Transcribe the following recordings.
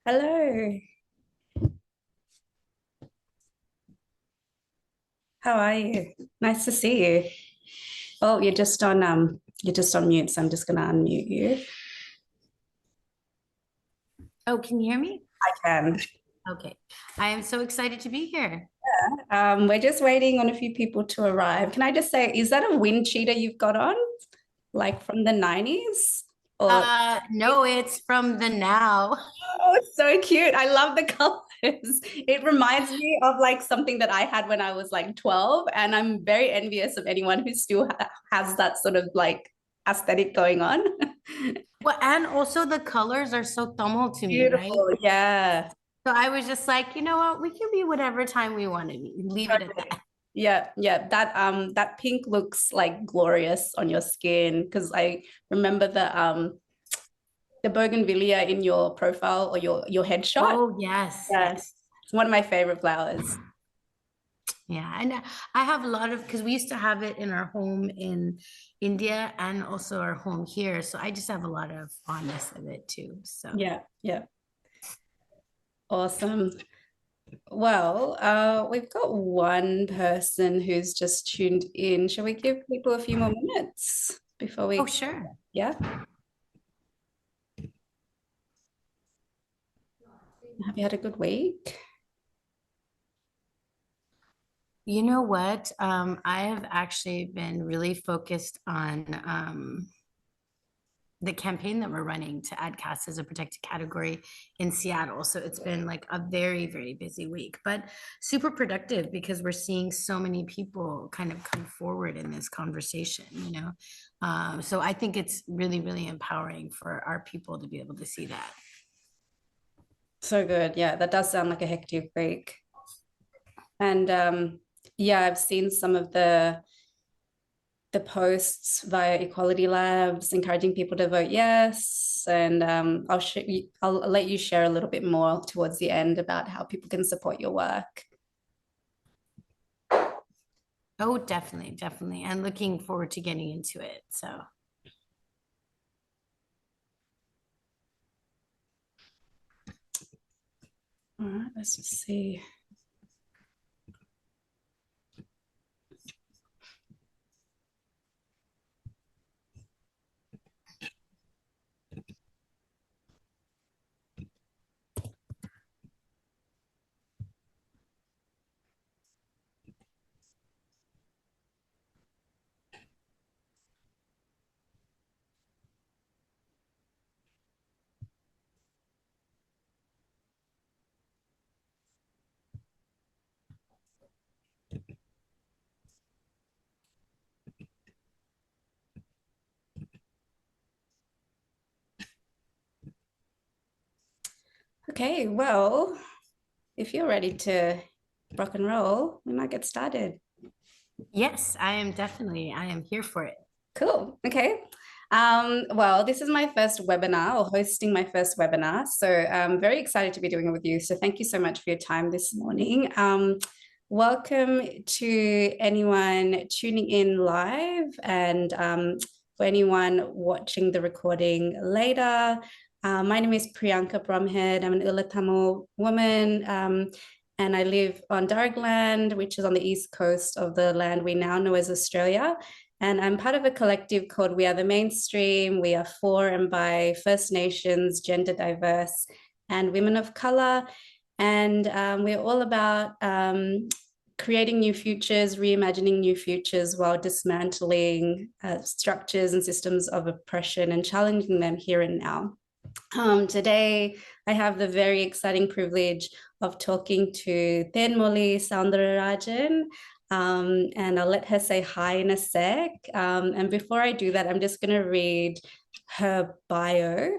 Hello, how are you? Nice to see you. Oh, you're just on mute, so I'm just gonna unmute you. Oh, can you hear me? I can. Okay. I am so excited to be here. We're just waiting on a few people to arrive. Can I just say, is that a wind cheater you've got on? Like from the 90s? Or No, it's from the now. oh, it's so cute. I love the colors. It reminds me of like something that I had when I was like 12, and I'm very envious of anyone who still has that sort of like aesthetic going on. Well, and also the colors are so thermal to me, right? Beautiful. Yeah. So I was just like, you know what? We can be whatever time we want to be. Leave it at that. Yeah, yeah. That pink looks like glorious on your skin because I remember the bougainvillea in your profile or your headshot. Oh, yes, Yeah. yes. It's one of my favorite flowers. Yeah. And I have a lot of, because we used to have it in our home in India and also our home here. So I just have a lot of fondness of it too. So. Yeah, yeah. Awesome. Well, we've got one person who's just tuned in. Shall we give people a few more minutes before Oh, we, sure. yeah? Have you had a good week? You know what? I have actually been really focused on the campaign that we're running to add caste as a protected category in Seattle. So it's been like a very, very busy week, but super productive because we're seeing so many people kind of come forward in this conversation, you know? So I think it's really, really empowering for our people to be able to see that. So good. Yeah, that does sound like a hectic week. And yeah, I've seen some of the posts via Equality Labs encouraging people to vote yes. And I'll let you share a little bit more towards the end about how people can support your work. Oh, definitely, definitely. And looking forward to getting into it. So. All right, let's just see. Okay, well, if you're ready to rock and roll, we might get started. Yes, I am here for it. Cool. Okay. Well, this is my first webinar or hosting my first webinar. So I'm very excited to be doing it with you. So thank you so much for your time this morning. Welcome to anyone tuning in live and for anyone watching the recording later. My name is Priyanka Bromhead. I'm an Ula Tamil woman. And I live on Darugland, which is on the east coast of the land we now know as Australia. And I'm part of a collective called We Are the Mainstream. We are for and by First Nations, gender diverse, and women of color. And we're all about creating new futures, reimagining new futures while dismantling structures and systems of oppression and challenging them here and now. Today, I have the very exciting privilege of talking to Thenmozhi Soundararajan, and I'll let her say hi in a sec. And before I do that, I'm just going to read her bio.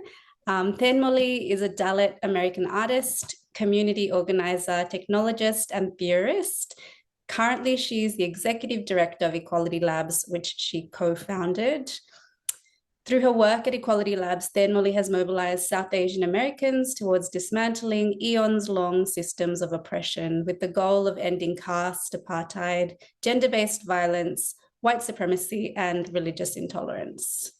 Thenmozhi is a Dalit American artist, community organizer, technologist, and theorist. Currently, she is the executive director of Equality Labs, which she co-founded. Through her work at Equality Labs, Thenmozhi has mobilized South Asian Americans towards dismantling eons-long systems of oppression with the goal of ending caste, apartheid, gender-based violence, white supremacy, and religious intolerance.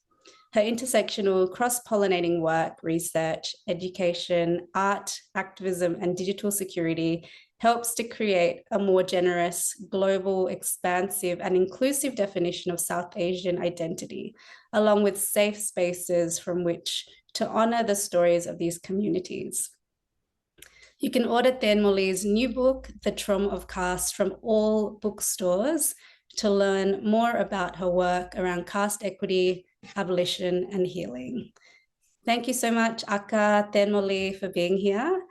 Her intersectional, cross-pollinating work, research, education, art, activism, and digital security helps to create a more generous, global, expansive, and inclusive definition of South Asian identity, along with safe spaces from which to honor the stories of these communities. You can order Thenmozhi's new book, The Trauma of Caste, from all bookstores to learn more about her work around caste equity, abolition, and healing. Thank you so much, Akka, Thenmozhi, for being here.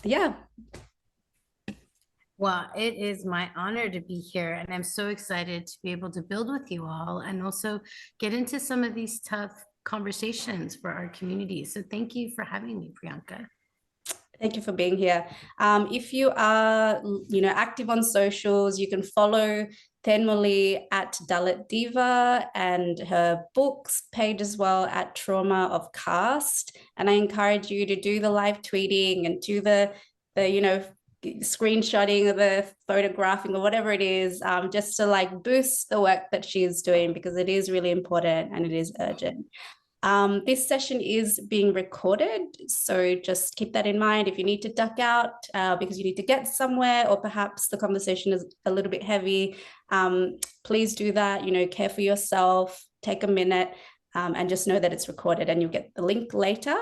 Yeah. Well, it is my honor to be here, and I'm so excited to be able to build with you all and also get into some of these tough conversations for our community. So thank you for having me, Priyanka. Thank you for being here. If you are, active on socials, you can follow Thenmozhi at Dalit Diva and her books page as well at Trauma of Caste. And I encourage you to do the live tweeting and do the screenshotting of the photographing or whatever it is, just to like boost the work that she is doing, because it is really important and it is urgent. This session is being recorded, so just keep that in mind. If you need to duck out because you need to get somewhere, or perhaps the conversation is a little bit heavy, please do that. Care for yourself, take a minute, and just know that it's recorded and you'll get the link later.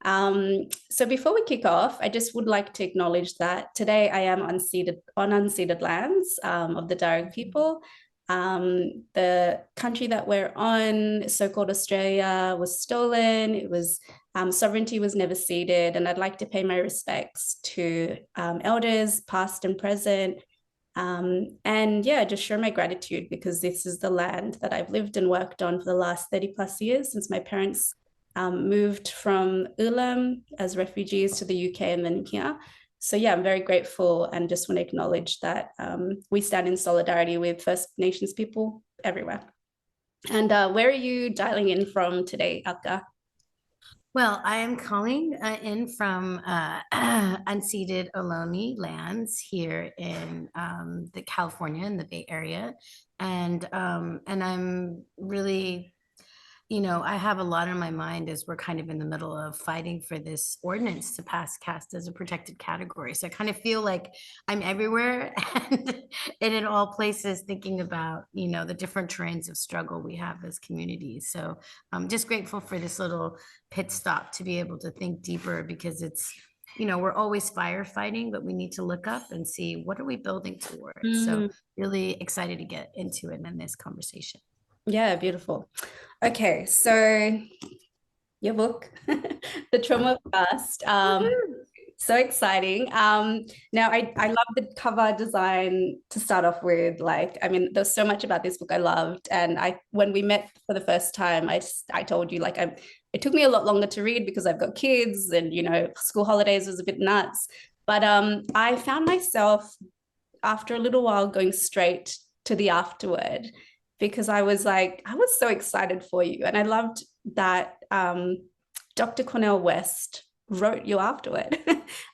So before we kick off, I just would like to acknowledge that today I am on unceded lands of the Darug people. The country that we're on, so-called Australia, was stolen. It was sovereignty was never ceded, and I'd like to pay my respects to elders, past and present, and yeah, just show my gratitude, because this is the land that I've lived and worked on for the last 30 plus years since my parents moved from Ulam as refugees to the UK and then here. So yeah, I'm very grateful and just want to acknowledge that we stand in solidarity with First Nations people everywhere. And where are you dialing in from today, Akka? Well, I am calling in from unceded Ohlone lands here in the California in the Bay Area, and I'm really, I have a lot on my mind as we're kind of in the middle of fighting for this ordinance to pass caste as a protected category. So I kind of feel like I'm everywhere and in all places thinking about, the different terrains of struggle we have as communities. So I'm just grateful for this little pit stop to be able to think deeper, because it's, we're always firefighting, but we need to look up and see what are we building towards. So really excited to get into it in this conversation. Yeah, beautiful. Okay, so your book, The Trauma of Caste, so exciting. Now I love the cover design to start off with. There's so much about this book I loved, and when we met for the first time, I told you it took me a lot longer to read because I've got kids, and school holidays was a bit nuts. But I found myself after a little while going straight to the afterword, because I was so excited for you. And I loved that Dr. Cornel West wrote you afterward.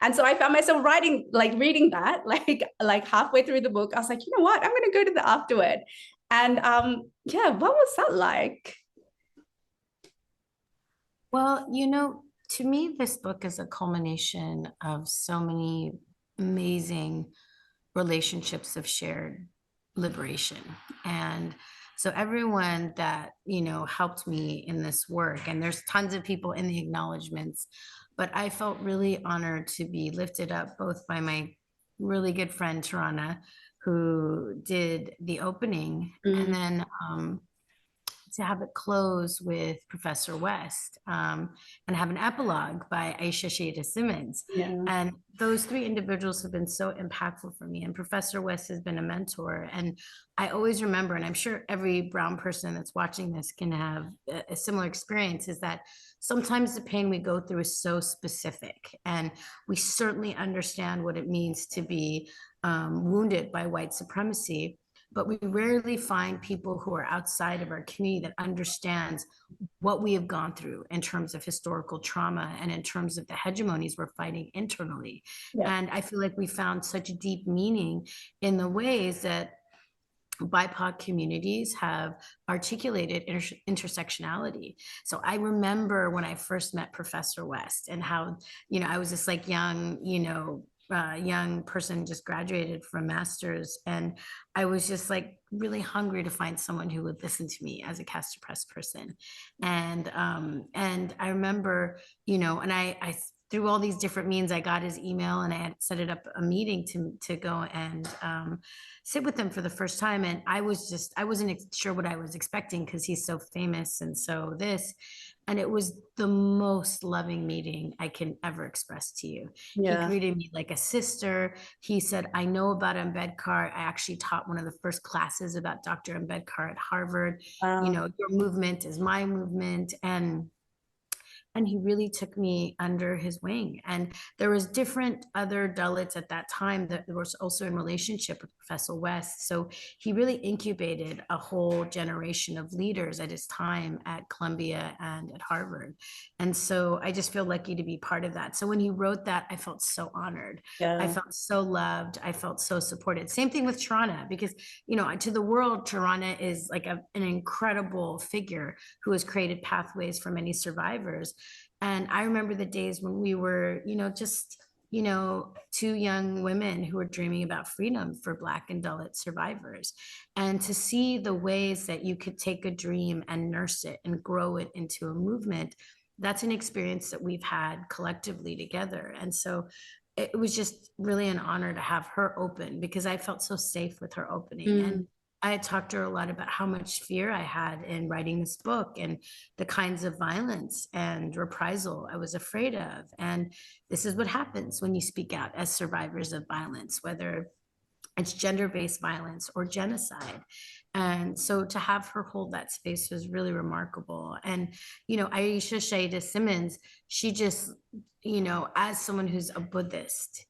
And so I found myself reading that, halfway through the book. I was like, you know what? I'm going to go to the afterword. And yeah, what was that like? Well, to me, this book is a culmination of so many amazing relationships of shared liberation. And so everyone that, helped me in this work, and there's tons of people in the acknowledgements, but I felt really honored to be lifted up both by my really good friend, Tarana, who did the opening, and then to have it close with Professor West, and have an epilogue by Aisha Shada Simmons. Yeah. And those three individuals have been so impactful for me. And Professor West has been a mentor. And I always remember, and I'm sure every brown person that's watching this can have a similar experience, is that sometimes the pain we go through is so specific. And we certainly understand what it means to be wounded by white supremacy. But we rarely find people who are outside of our community that understands what we have gone through in terms of historical trauma and in terms of the hegemonies we're fighting internally. Yeah. And I feel like we found such deep meaning in the ways that BIPOC communities have articulated intersectionality. So I remember when I first met Professor West and how, I was this like young, young person just graduated from master's, and I was just like really hungry to find someone who would listen to me as a caste oppressed person. And I remember, and I through all these different means, I got his email and I had set it up a meeting to go and sit with him for the first time. And I wasn't sure what I was expecting because he's so famous and so this. And it was the most loving meeting I can ever express to you. He greeted me like a sister. He said, I know about Ambedkar. I actually taught one of the first classes about Dr. Ambedkar at Harvard. Your movement is my movement. And he really took me under his wing. And there was different other Dalits at that time that was also in relationship with Professor West. So he really incubated a whole generation of leaders at his time at Columbia and at Harvard. And so I just feel lucky to be part of that. So when he wrote that, I felt so honored. I felt so loved. I felt so supported. Same thing with Tarana, because, to the world, Tarana is like an incredible figure who has created pathways for many survivors. And I remember the days when we were, just, two young women who were dreaming about freedom for Black and Dalit survivors. And to see the ways that you could take a dream and nurse it and grow it into a movement, that's an experience that we've had collectively together. And so it was just really an honor to have her open, because I felt so safe with her opening. And I had talked to her a lot about how much fear I had in writing this book and the kinds of violence and reprisal I was afraid of. And this is what happens when you speak out as survivors of violence, whether it's gender-based violence or genocide. And so to have her hold that space was really remarkable. And, Aisha Shaida Simmons, she just, as someone who's a Buddhist,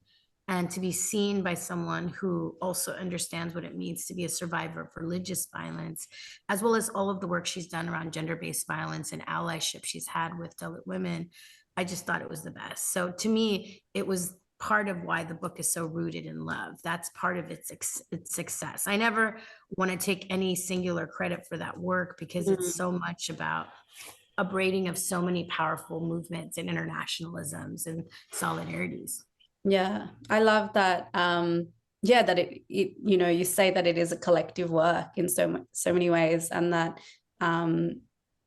and to be seen by someone who also understands what it means to be a survivor of religious violence, as well as all of the work she's done around gender-based violence and allyship she's had with Dalit women, I just thought it was the best. So to me, it was part of why the book is so rooted in love. That's part of its success. I never want to take any singular credit for that work, because it's so much about a braiding of so many powerful movements and internationalisms and solidarities. Yeah, I love that. That it you say that it is a collective work in so many ways, and that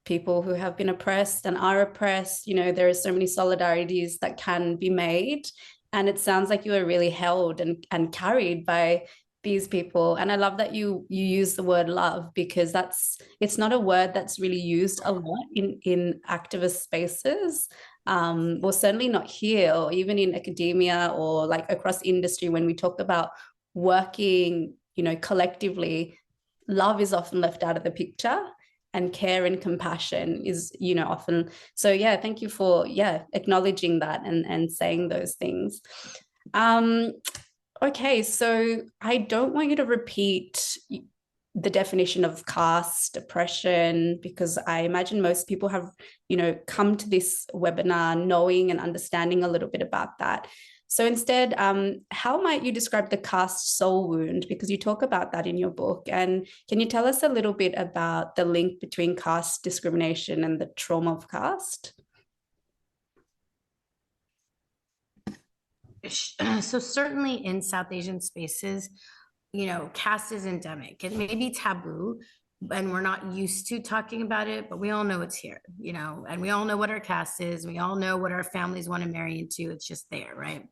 people who have been oppressed and are oppressed, there are so many solidarities that can be made. And it sounds like you were really held and carried by these people. And I love that you use the word love, because it's not a word that's really used a lot in activist spaces. Well, certainly not here, or even in academia, or like across industry. When we talk about working, collectively, love is often left out of the picture, and care and compassion is, often. So yeah, thank you for acknowledging that and saying those things. Okay, so I don't want you to repeat the definition of caste oppression, because I imagine most people have, come to this webinar knowing and understanding a little bit about that. So instead, how might you describe the caste soul wound? Because you talk about that in your book. And can you tell us a little bit about the link between caste discrimination and the trauma of caste? So certainly in South Asian spaces, caste is endemic. It may be taboo, and we're not used to talking about it, but we all know it's here, and we all know what our caste is. We all know what our families want to marry into. It's just there, right?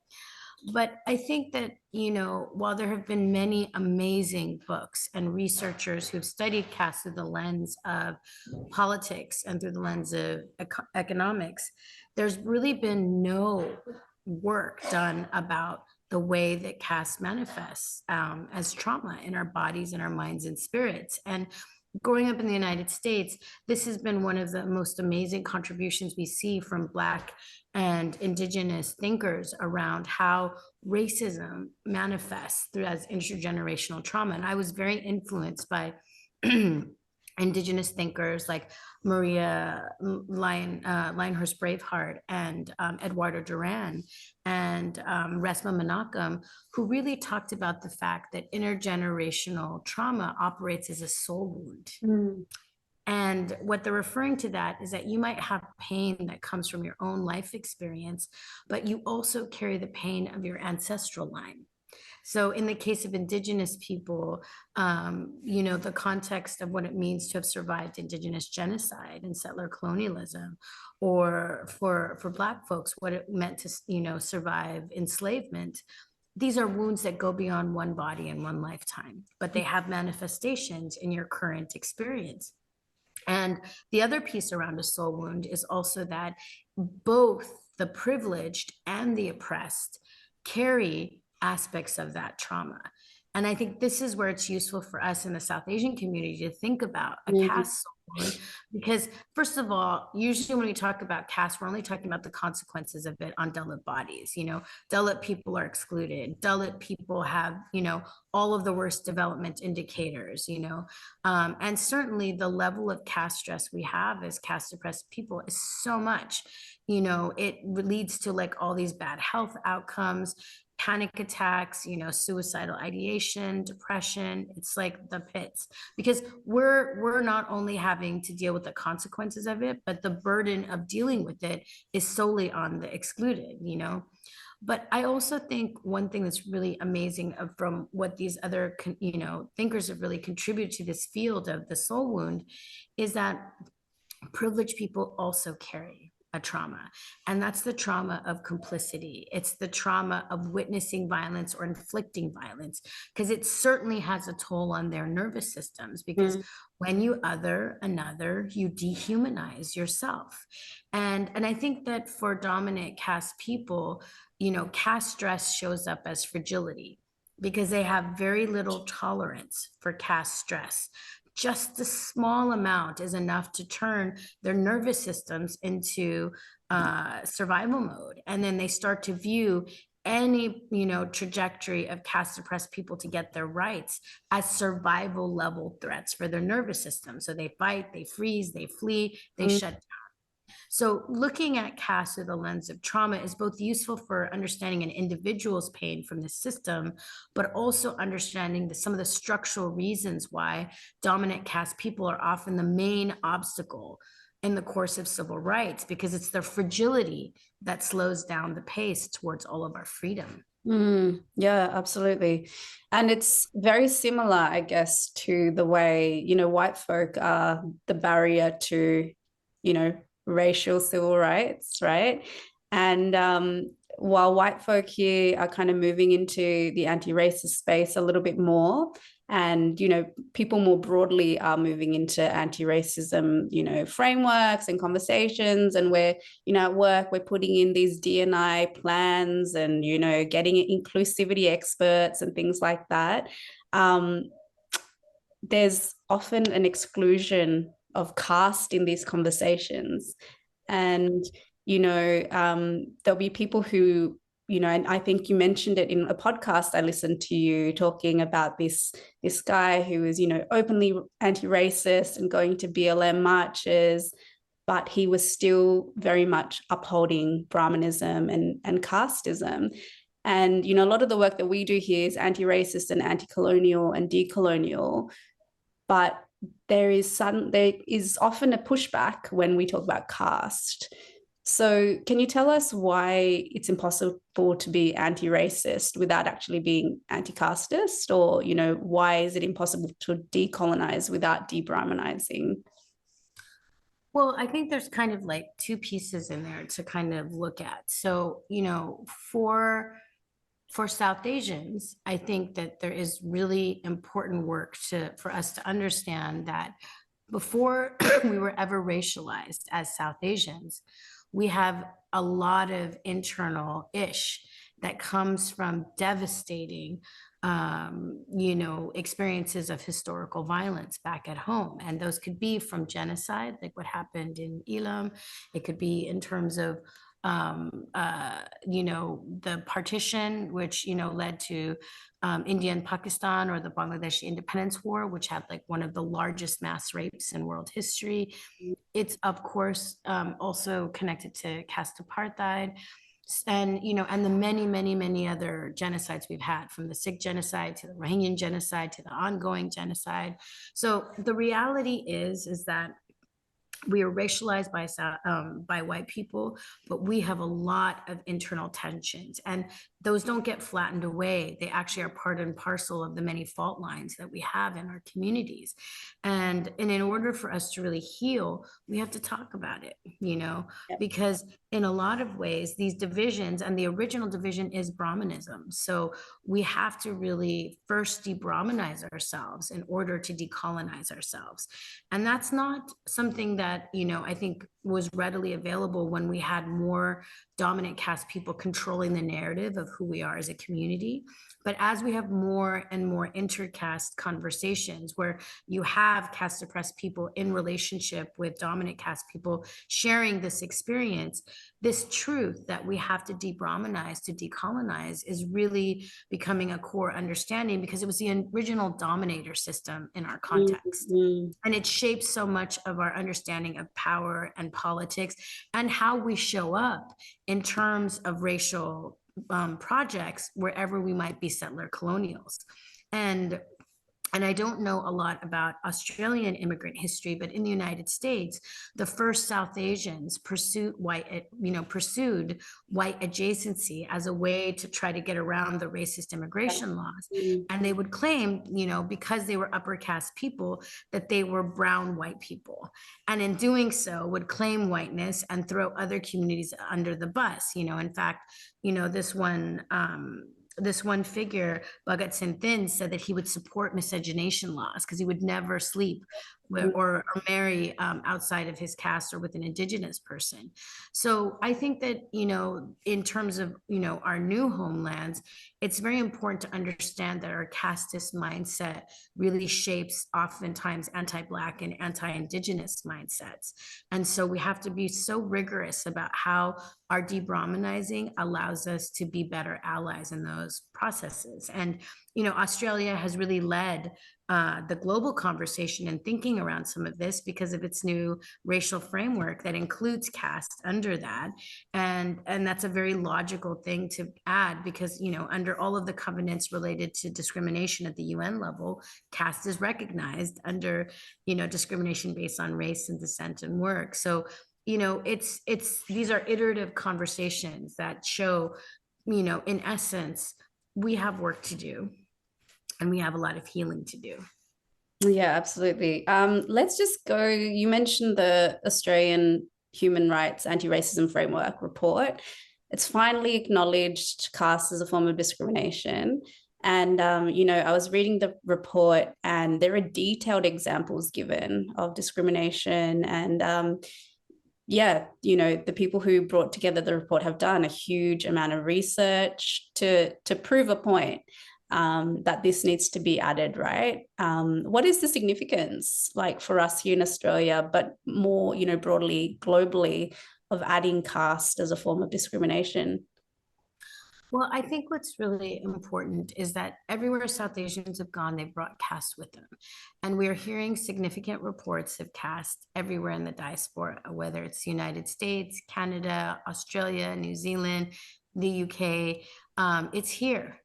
But I think that, while there have been many amazing books and researchers who've studied caste through the lens of politics and through the lens of economics, there's really been no work done about the way that caste manifests as trauma in our bodies and our minds and spirits. And growing up in the United States, this has been one of the most amazing contributions we see from Black and Indigenous thinkers around how racism manifests through as intergenerational trauma. And I was very influenced by indigenous thinkers like Maria Lionhurst Braveheart and Eduardo Duran and Resma Menachem, who really talked about the fact that intergenerational trauma operates as a soul wound. Mm. And what they're referring to that is that you might have pain that comes from your own life experience, but you also carry the pain of your ancestral line. So in the case of indigenous people, the context of what it means to have survived indigenous genocide and settler colonialism, or for Black folks, what it meant to, survive enslavement. These are wounds that go beyond one body and one lifetime, but they have manifestations in your current experience. And the other piece around a soul wound is also that both the privileged and the oppressed carry aspects of that trauma. And I think this is where it's useful for us in the South Asian community to think about a caste soul wound, because first of all, usually when we talk about caste, we're only talking about the consequences of it on Dalit bodies. Dalit people are excluded. Dalit people have, all of the worst development indicators, and certainly the level of caste stress we have as caste oppressed people is so much, it leads to like all these bad health outcomes, panic attacks, suicidal ideation, depression. It's like the pits, because we're not only having to deal with the consequences of it, but the burden of dealing with it is solely on the excluded. But I also think one thing that's really amazing from what these other thinkers have really contributed to this field of the soul wound is that privileged people also carry a trauma, and that's the trauma of complicity. It's the trauma of witnessing violence or inflicting violence, because it certainly has a toll on their nervous systems, because when you other another, you dehumanize yourself. And I think that for dominant caste people, caste stress shows up as fragility, because they have very little tolerance for caste stress. Just a small amount is enough to turn their nervous systems into survival mode. And then they start to view any, trajectory of caste oppressed people to get their rights as survival level threats for their nervous system. So they fight, they freeze, they flee, they shut down. So looking at caste through the lens of trauma is both useful for understanding an individual's pain from the system, but also understanding some of the structural reasons why dominant caste people are often the main obstacle in the course of civil rights, because it's their fragility that slows down the pace towards all of our freedom. Yeah, absolutely. And it's very similar, I guess, to the way, white folk are the barrier to, racial civil rights, right? And while white folk here are kind of moving into the anti-racist space a little bit more, and people more broadly are moving into anti-racism frameworks and conversations, and we're at work we're putting in these D&I plans and getting inclusivity experts and things like that. There's often an exclusion of caste in these conversations, and there'll be people who and I think you mentioned it in a podcast I listened to you talking about this guy who is openly anti-racist and going to BLM marches, but he was still very much upholding Brahmanism and casteism. And a lot of the work that we do here is anti-racist and anti-colonial and decolonial, but there is often a pushback when we talk about caste. So can you tell us why it's impossible to be anti-racist without actually being anti-casteist? Or, why is it impossible to decolonize without de-Brahmanizing? Well, I think there's kind of like two pieces in there to kind of look at. So, for South Asians, I think that there is really important work for us to understand that before we were ever racialized as South Asians, we have a lot of internal ish that comes from devastating experiences of historical violence back at home. And those could be from genocide, like what happened in Elam. It could be in terms of the partition, which, led to India and Pakistan, or the Bangladeshi Independence War, which had like one of the largest mass rapes in world history. It's of course also connected to caste apartheid, and the many other genocides we've had, from the Sikh genocide to the Rohingya genocide to the ongoing genocide. So the reality is that we are racialized by white people, but we have a lot of internal tensions, and those don't get flattened away. They actually are part and parcel of the many fault lines that we have in our communities. And in order for us to really heal, we have to talk about it, Yep. because in a lot of ways, these divisions, and the original division is Brahmanism. So we have to really first de-Brahmanize ourselves in order to decolonize ourselves. And that's not something that, I think was readily available when we had more dominant caste people controlling the narrative of who we are as a community. But as we have more and more intercaste conversations, where you have caste oppressed people in relationship with dominant caste people sharing this experience, this truth that we have to de-Brahmanize to decolonize is really becoming a core understanding, because it was the original dominator system in our context. Mm-hmm. And it shapes so much of our understanding of power and politics, and how we show up in terms of racial projects wherever we might be settler colonials. And I don't know a lot about Australian immigrant history, but in the United States, the first South Asians pursued white adjacency as a way to try to get around the racist immigration laws. And they would claim, because they were upper caste people, that they were brown white people. And in doing so, would claim whiteness and throw other communities under the bus. In fact, this one figure, Bhagat Singh Thind, said that he would support miscegenation laws because he would never sleep or marry outside of his caste or with an indigenous person. So I think that, in terms of, our new homelands, it's very important to understand that our casteist mindset really shapes oftentimes anti-Black and anti-Indigenous mindsets. And so we have to be so rigorous about how our de-Brahmanizing allows us to be better allies in those processes. And, Australia has really led the global conversation and thinking around some of this because of its new racial framework that includes caste under that. And that's a very logical thing to add, because, under all of the covenants related to discrimination at the UN level, caste is recognized under, discrimination based on race and descent and work. So, it's these are iterative conversations that show, in essence, we have work to do, and we have a lot of healing to do. Yeah, absolutely. Let's just go. You mentioned the Australian Human Rights Anti-Racism Framework report. It's finally acknowledged caste as a form of discrimination. And, I was reading the report, and there are detailed examples given of discrimination. And the people who brought together the report have done a huge amount of research to prove a point, that this needs to be added, right? What is the significance, like, for us here in Australia, but more, broadly, globally, of adding caste as a form of discrimination? Well, I think what's really important is that everywhere South Asians have gone, they've brought caste with them. And we're hearing significant reports of caste everywhere in the diaspora, whether it's the United States, Canada, Australia, New Zealand, the UK. It's here.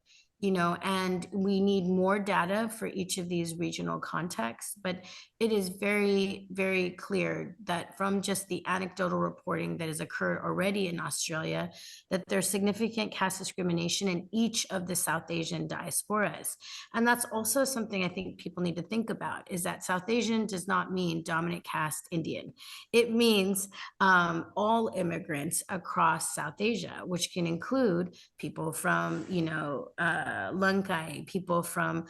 And we need more data for each of these regional contexts. But it is very, very clear that from just the anecdotal reporting that has occurred already in Australia, that there's significant caste discrimination in each of the South Asian diasporas. And that's also something I think people need to think about, is that South Asian does not mean dominant caste Indian. It means all immigrants across South Asia, which can include people from, Lankai, people from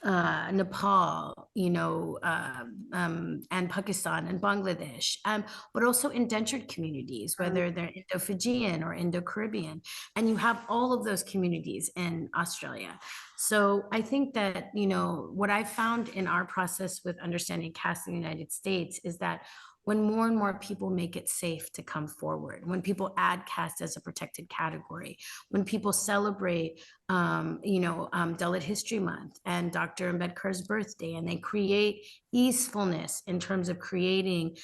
Nepal, and Pakistan and Bangladesh, but also indentured communities, whether they're Indo-Fijian or Indo-Caribbean. And you have all of those communities in Australia. So I think that, what I found in our process with understanding caste in the United States is that when more and more people make it safe to come forward, when people add caste as a protected category, when people celebrate, Dalit History Month and Dr. Ambedkar's birthday, and they create easefulness in terms of creating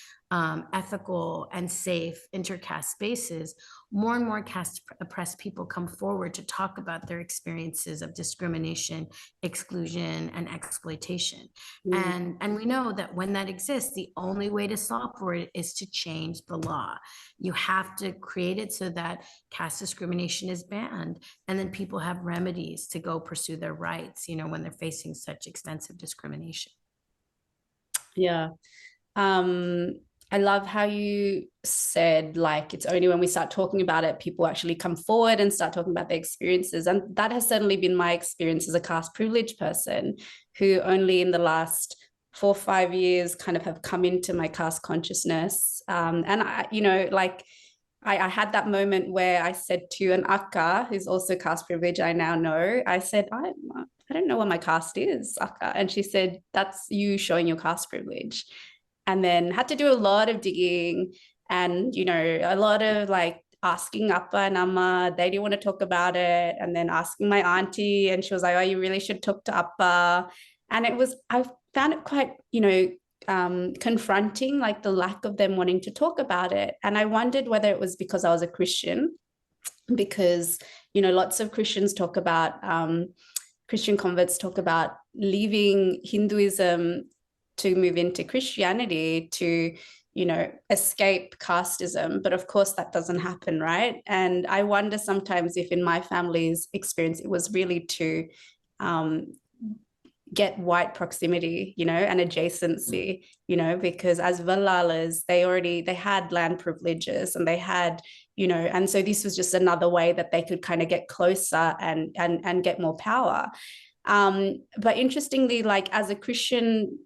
ethical and safe intercaste spaces, more and more caste oppressed people come forward to talk about their experiences of discrimination, exclusion, and exploitation. And we know that when that exists, the only way to solve for it is to change the law. You have to create it so that caste discrimination is banned, and then people have remedies to go pursue their rights, when they're facing such extensive discrimination. Yeah. I love how you said, like, it's only when we start talking about it, people actually come forward and start talking about their experiences. And that has certainly been my experience as a caste privileged person who only in the last 4 or 5 years kind of have come into my caste consciousness. And I had that moment where I said to an akka who's also caste privileged, I now know, I said, I don't know what my caste is, akka. And she said, that's you showing your caste privilege. And then had to do a lot of digging and, a lot of like asking Appa and Amma. They didn't want to talk about it. And then asking my auntie, and she was like, oh, you really should talk to Appa. And I found it quite, confronting, like the lack of them wanting to talk about it. And I wondered whether it was because I was a Christian, because, lots of Christians talk about, Christian converts talk about leaving Hinduism to move into Christianity to, escape casteism. But of course that doesn't happen, right? And I wonder sometimes if in my family's experience, it was really to get white proximity, and adjacency, because as Valalas, they had land privileges and they had, and so this was just another way that they could kind of get closer and get more power. But interestingly, like as a Christian,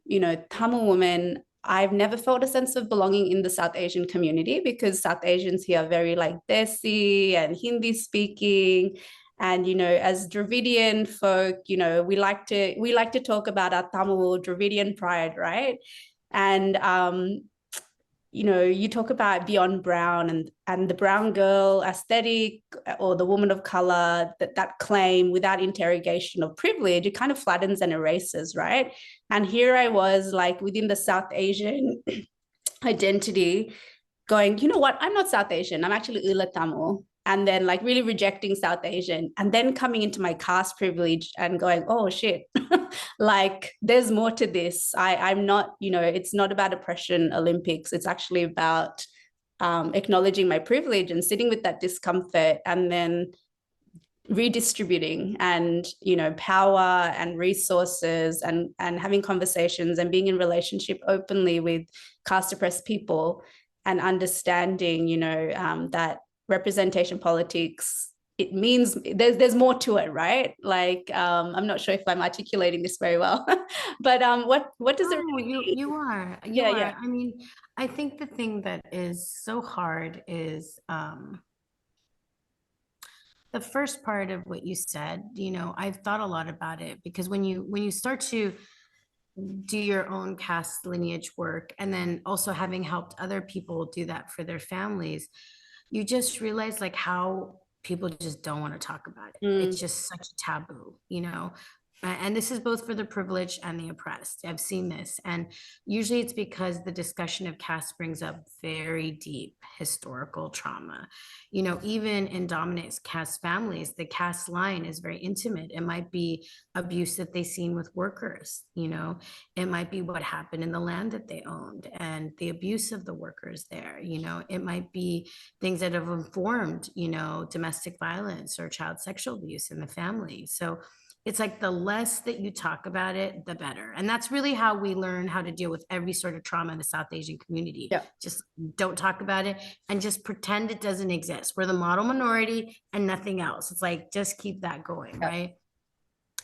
Tamil woman, I've never felt a sense of belonging in the South Asian community, because South Asians here are very like Desi and Hindi speaking. And, as Dravidian folk, we like to talk about our Tamil Dravidian pride, right? And, you talk about beyond brown and the brown girl aesthetic, or the woman of color, that claim without interrogation of privilege, it kind of flattens and erases, right? And here I was like within the South Asian identity going, you know what, I'm not South Asian, I'm actually Ula Tamil. And then like really rejecting South Asian, and then coming into my caste privilege and going, oh shit, like there's more to this. I'm not, it's not about oppression Olympics. It's actually about acknowledging my privilege and sitting with that discomfort, and then redistributing and, power and resources, and having conversations and being in relationship openly with caste oppressed people, and understanding, that representation politics, it means there's more to it, right? Like I'm not sure if I'm articulating this very well, but what does it really mean? You are. Yeah. I mean, I think the thing that is so hard is the first part of what you said. I've thought a lot about it, because when you start to do your own caste lineage work, and then also having helped other people do that for their families, you just realize like how people just don't want to talk about it. It's just such a taboo, and this is both for the privileged and the oppressed. I've seen this, and usually it's because the discussion of caste brings up very deep historical trauma. Even in dominant caste families, the caste line is very intimate. It might be abuse that they've seen with workers. It might be what happened in the land that they owned and the abuse of the workers there. It might be things that have informed, domestic violence or child sexual abuse in the family. So it's like the less that you talk about it, the better. And that's really how we learn how to deal with every sort of trauma in the South Asian community. Yeah. Just don't talk about it and just pretend it doesn't exist. We're the model minority and nothing else. It's like, just keep that going, right?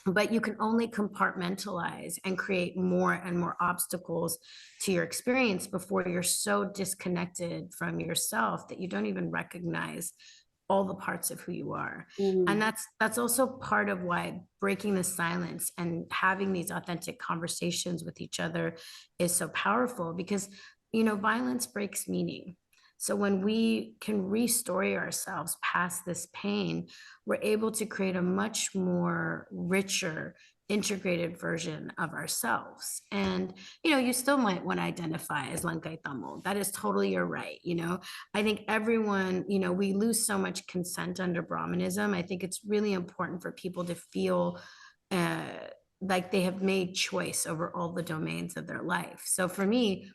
But you can only compartmentalize and create more and more obstacles to your experience before you're so disconnected from yourself that you don't even recognize all the parts of who you are. And that's also part of why breaking the silence and having these authentic conversations with each other is so powerful, because violence breaks meaning. So when we can restory ourselves past this pain, we're able to create a much more richer, integrated version of ourselves. And, you still might want to identify as Lankai Tamil. That is totally your right. I think everyone, we lose so much consent under Brahmanism. I think it's really important for people to feel uh, like they have made choice over all the domains of their life. So for me,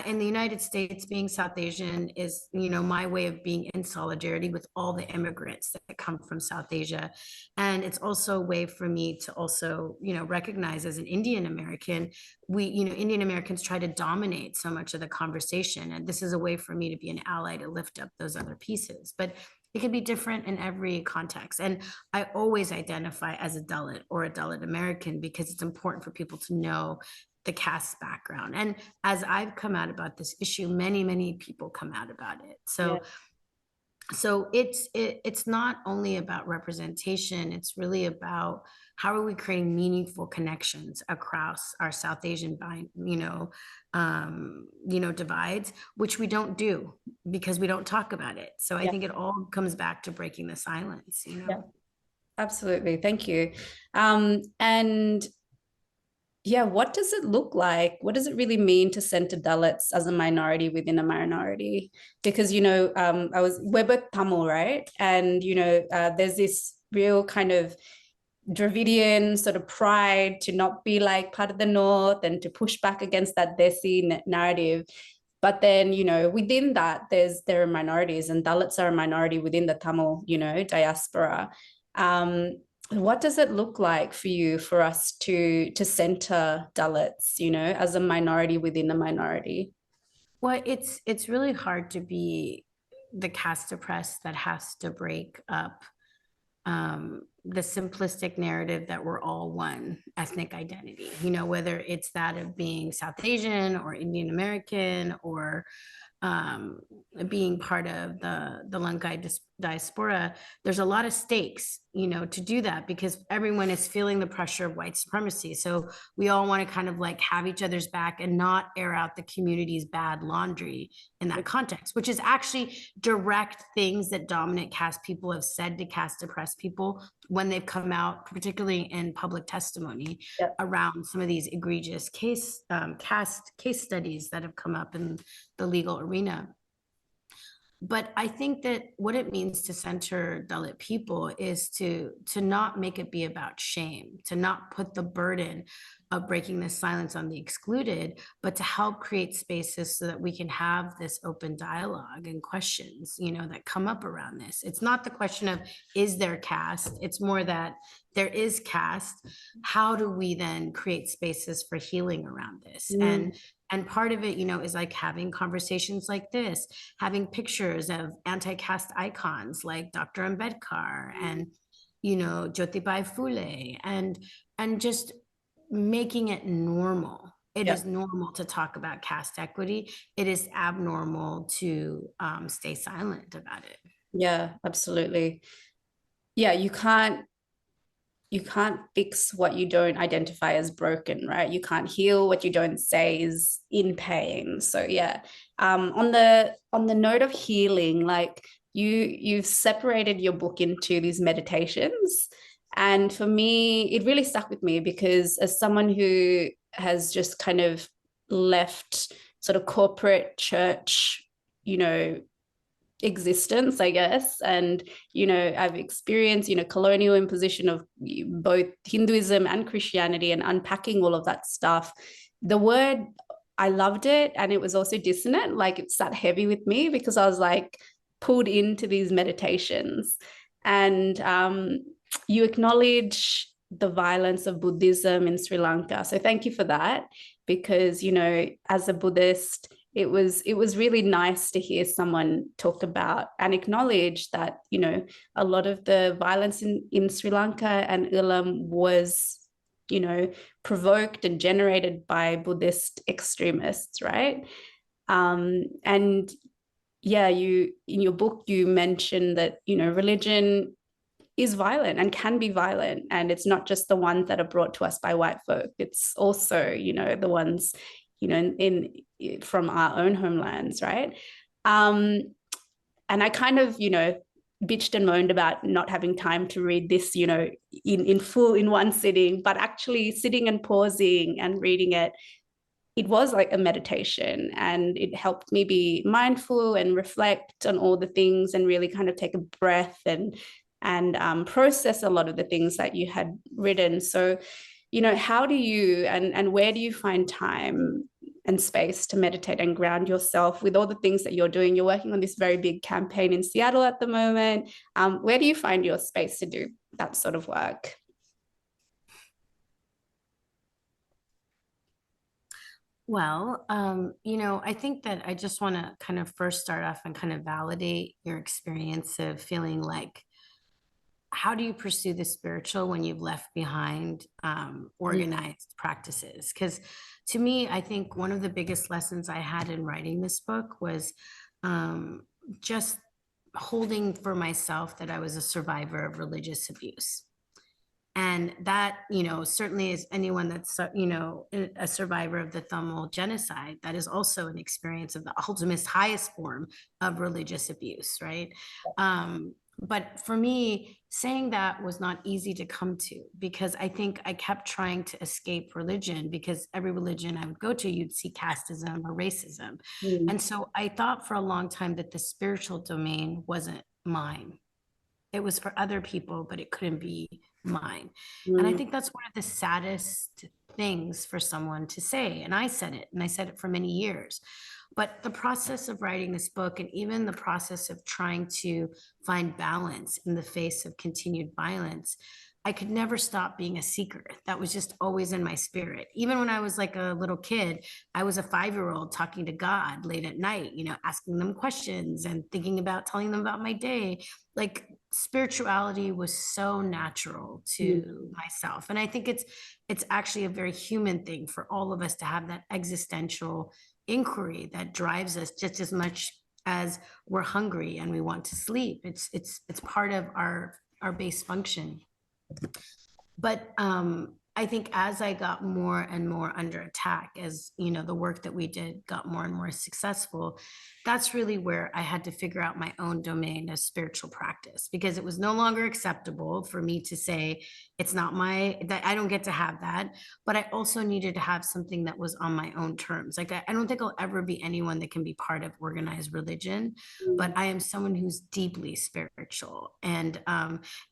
in the United States, being South Asian is, my way of being in solidarity with all the immigrants that come from South Asia. And it's also a way for me to also, recognize as an Indian American, Indian Americans try to dominate so much of the conversation. And this is a way for me to be an ally to lift up those other pieces. But it can be different in every context. And I always identify as a Dalit or a Dalit American because it's important for people to know the caste background. And as I've come out about this issue, many people come out about it. So it's not only about representation, it's really about how are we creating meaningful connections across our South Asian divides, which we don't do because we don't talk about it. So I think it all comes back to breaking the silence. Yeah, absolutely. Thank you. And yeah, what does it look like? What does it really mean to center Dalits as a minority within a minority? Because, we're both Tamil, right? And, there's this real kind of Dravidian sort of pride to not be like part of the North and to push back against that Desi narrative. But then, within that, there are minorities, and Dalits are a minority within the Tamil, diaspora. What does it look like for you, for us to center Dalits, as a minority within a minority? Well, it's really hard to be the caste oppressed that has to break up the simplistic narrative that we're all one ethnic identity, whether it's that of being South Asian or Indian American or being part of the Lankai diaspora. There's a lot of stakes, to do that because everyone is feeling the pressure of white supremacy. So we all want to kind of like have each other's back and not air out the community's bad laundry in that context, which is actually direct things that dominant caste people have said to caste oppressed people when they've come out, particularly in public testimony around some of these egregious caste case studies that have come up in the legal arena. But I think that what it means to center Dalit people is to not make it be about shame, to not put the burden of breaking the silence on the excluded, but to help create spaces so that we can have this open dialogue and questions, that come up around this. It's not the question of, is there caste? It's more that there is caste. How do we then create spaces for healing around this? And part of it, is like having conversations like this, having pictures of anti-caste icons like Dr. Ambedkar and, Jyotibai Phule, and just making it normal. It is normal to talk about caste equity. It is abnormal to stay silent about it. Yeah, absolutely. Yeah, you can't fix what you don't identify as broken, right? You can't heal what you don't say is in pain. So yeah, on the note of healing, like you've separated your book into these meditations, and for me, it really stuck with me because as someone who has just kind of left sort of corporate church, existence, I guess, and I've experienced colonial imposition of both Hinduism and Christianity, and unpacking all of that stuff. The word, I loved it, and it was also dissonant, like it sat heavy with me because I was like pulled into these meditations. And you acknowledge the violence of Buddhism in Sri Lanka, so thank you for that, because as a Buddhist, it was really nice to hear someone talk about and acknowledge that, a lot of the violence in Sri Lanka and Ulam was, provoked and generated by Buddhist extremists, right? And yeah, in your book, you mentioned that, religion is violent and can be violent. And it's not just the ones that are brought to us by white folk. It's also, the ones you know, from our own homelands, right? And I kind of, you know, bitched and moaned about not having time to read this, you know, in full in one sitting, but actually sitting and pausing and reading it, it was like a meditation, and it helped me be mindful and reflect on all the things and really kind of take a breath and process a lot of the things that you had written. So, you know, how do you and where do you find time and space to meditate and ground yourself with all the things that you're doing? You're working on this very big campaign in Seattle at the moment. Where do you find your space to do that sort of work? Well, you know, I think that I just want to kind of first start off and kind of validate your experience of feeling like, how do you pursue the spiritual when you've left behind organized practices? Because to me, I think one of the biggest lessons I had in writing this book was just holding for myself that I was a survivor of religious abuse. And that, you know, certainly is anyone that's, you know, a survivor of the Thamel genocide, that is also an experience of the ultimate highest form of religious abuse, right? But for me, saying that was not easy to come to, because I think I kept trying to escape religion, because every religion I would go to, you'd see casteism or racism. Mm. And so I thought for a long time that the spiritual domain wasn't mine. It was for other people, but it couldn't be mine. And I Mm. think that's one of the saddest things for someone to say. And I said it, and I said it for many years. But the process of writing this book, and even the process of trying to find balance in the face of continued violence, I could never stop being a seeker. That was just always in my spirit. Even when I was like a little kid, I was a 5-year-old talking to God late at night, you know, asking them questions and thinking about telling them about my day. Like, spirituality was so natural to myself. And I think it's actually a very human thing for all of us to have that existential inquiry that drives us just as much as we're hungry and we want to sleep. It's part of our base function. But I think as I got more and more under attack, as you know, the work that we did got more and more successful, that's really where I had to figure out my own domain of spiritual practice, because it was no longer acceptable for me to say it's not my, that I don't get to have that. But I also needed to have something that was on my own terms. Like, I don't think I'll ever be anyone that can be part of organized religion, but I am someone who's deeply spiritual. And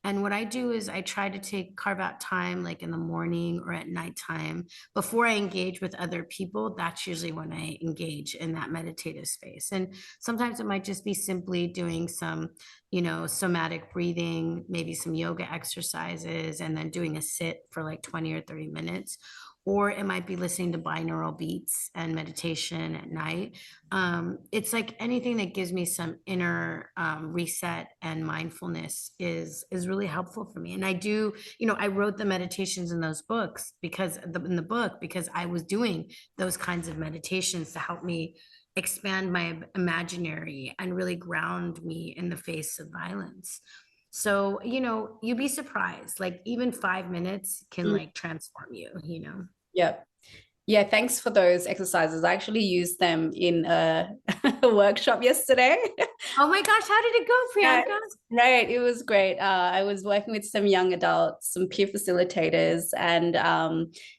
what I do is I try to carve out time, like in the morning or at nighttime, before I engage with other people. That's usually when I engage in that meditative space. And sometimes it might just be simply doing some, you know, somatic breathing, maybe some yoga exercises, and then doing a sit for like 20 or 30 minutes. Or it might be listening to binaural beats and meditation at night. It's like anything that gives me some inner reset and mindfulness is really helpful for me. And I do, you know, I wrote the meditations in those books because in the book, because I was doing those kinds of meditations to help me expand my imaginary and really ground me in the face of violence. So, you know, you'd be surprised, like even 5 minutes can Mm. like transform you, you know. Yeah. Yeah, thanks for those exercises. I actually used them in a, a workshop yesterday. Oh my gosh, how did it go, Yeah, Priyanka? right. It was great. I was working with some young adults, some peer facilitators, and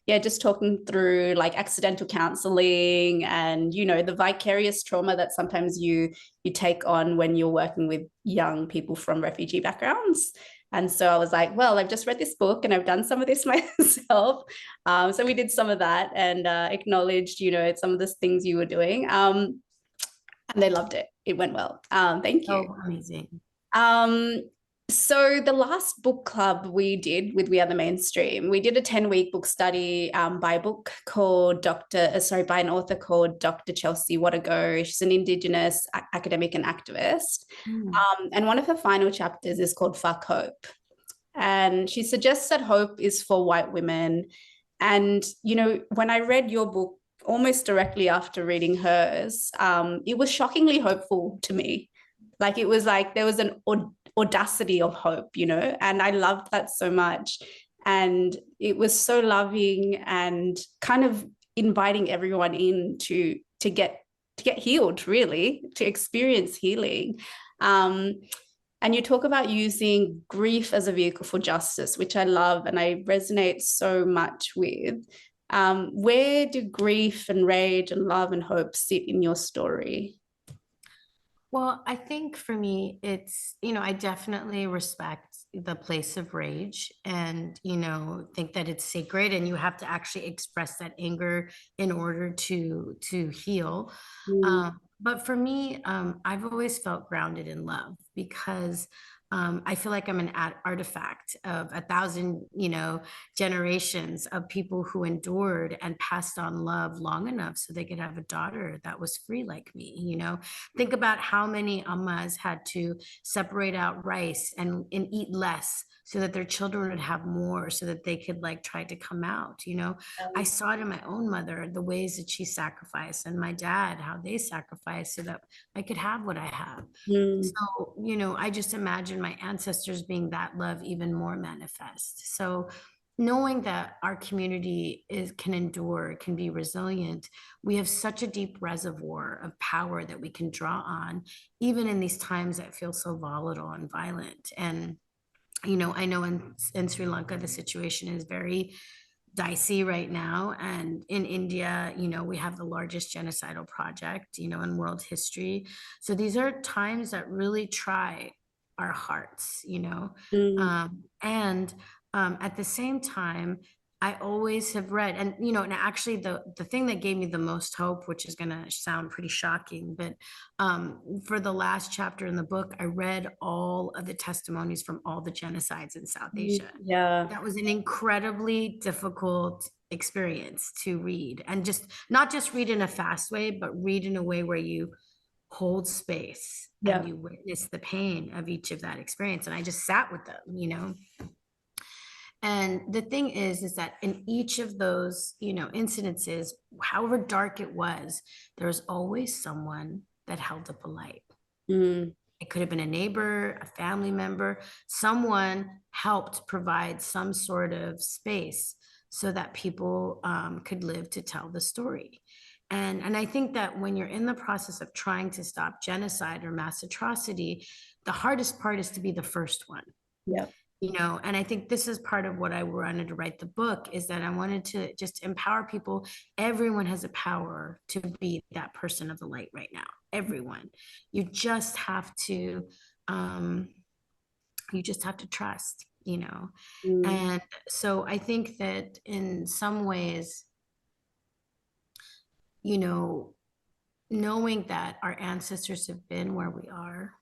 yeah, just talking through like accidental counseling and, you know, the vicarious trauma that sometimes you take on when you're working with young people from refugee backgrounds. And so I was like, well, I've just read this book and I've done some of this myself. So we did some of that and acknowledged, you know, some of the things you were doing. And they loved it. It went well. Thank you. Oh, amazing. Um, so the last book club we did with We Are the Mainstream, we did a 10-week book study by a book called by an author called Dr. Chelsea Wadago. She's an Indigenous academic and activist. Mm. And one of her final chapters is called Fuck Hope. And she suggests that hope is for white women. And, you know, when I read your book almost directly after reading hers, it was shockingly hopeful to me. Like it was like there was an audacity of hope, you know, and I loved that so much. And it was so loving and kind of inviting everyone in to get healed, really, to experience healing. And you talk about using grief as a vehicle for justice, which I love and I resonate so much with. Where do grief and rage and love and hope sit in your story? Well, I think for me, it's, I definitely respect the place of rage and, think that it's sacred and you have to actually express that anger in order to heal. Mm, But for me, I've always felt grounded in love because I feel like I'm an artifact of 1,000, generations of people who endured and passed on love long enough so they could have a daughter that was free like me. Think about how many ammas had to separate out rice and eat less so that their children would have more so that they could like try to come out. I saw it in my own mother, the ways that she sacrificed, and my dad, how they sacrificed so that I could have what I have. mm, So, I just imagine my ancestors being that love even more manifest. So, knowing that our community can endure, can be resilient, we have such a deep reservoir of power that we can draw on, even in these times that feel so volatile and violent. And I know in Sri Lanka the situation is very dicey right now. And in India, we have the largest genocidal project, in world history. So these are times that really try our hearts. mm, And at the same time, I always have read, and actually the thing that gave me the most hope, which is going to sound pretty shocking, but for the last chapter in the book, I read all of the testimonies from all the genocides in South Asia. yeah, That was an incredibly difficult experience to read, and just not just read in a fast way, but read in a way where you hold space yeah, and you witness the pain of each of that experience. And I just sat with them. And the thing is that in each of those, incidences, however dark it was, there was always someone that held up a light. mm, It could have been a neighbor, a family member, someone helped provide some sort of space so that people could live to tell the story. And I think that when you're in the process of trying to stop genocide or mass atrocity, the hardest part is to be the first one. yeah, And I think this is part of what I wanted to write the book, is that I wanted to just empower people. Everyone has a power to be that person of the light right now. Everyone. You just have to um trust. mm, And so I think that in some ways, you know knowing that our ancestors have been where we are,